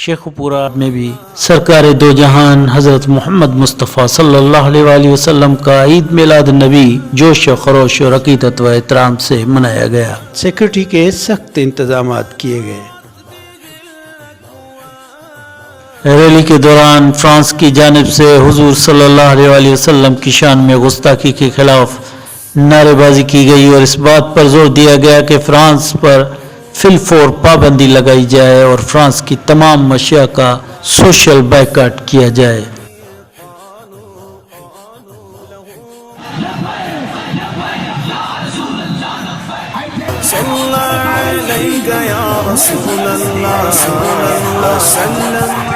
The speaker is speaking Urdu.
شیخوپورہ میں بھی سرکار دو جہان حضرت محمد مصطفی صلی اللہ علیہ وآلہ وسلم کا عید میلاد النبی جوش و خروش اور عقیدت و احترام سے منایا گیا۔ سیکورٹی کے سخت انتظامات کیے گئے۔ ریلی کے دوران فرانس کی جانب سے حضور صلی اللہ علیہ وآلہ وسلم کی شان میں گستاخی کے خلاف نعرے بازی کی گئی اور اس بات پر زور دیا گیا کہ فرانس پر فی الفور پابندی لگائی جائے اور فرانس کی تمام اشیاء کا سوشل بائیکاٹ کیا جائے۔ صلی علیک یا رسول اللہ صلی اللہ علیہ وسلم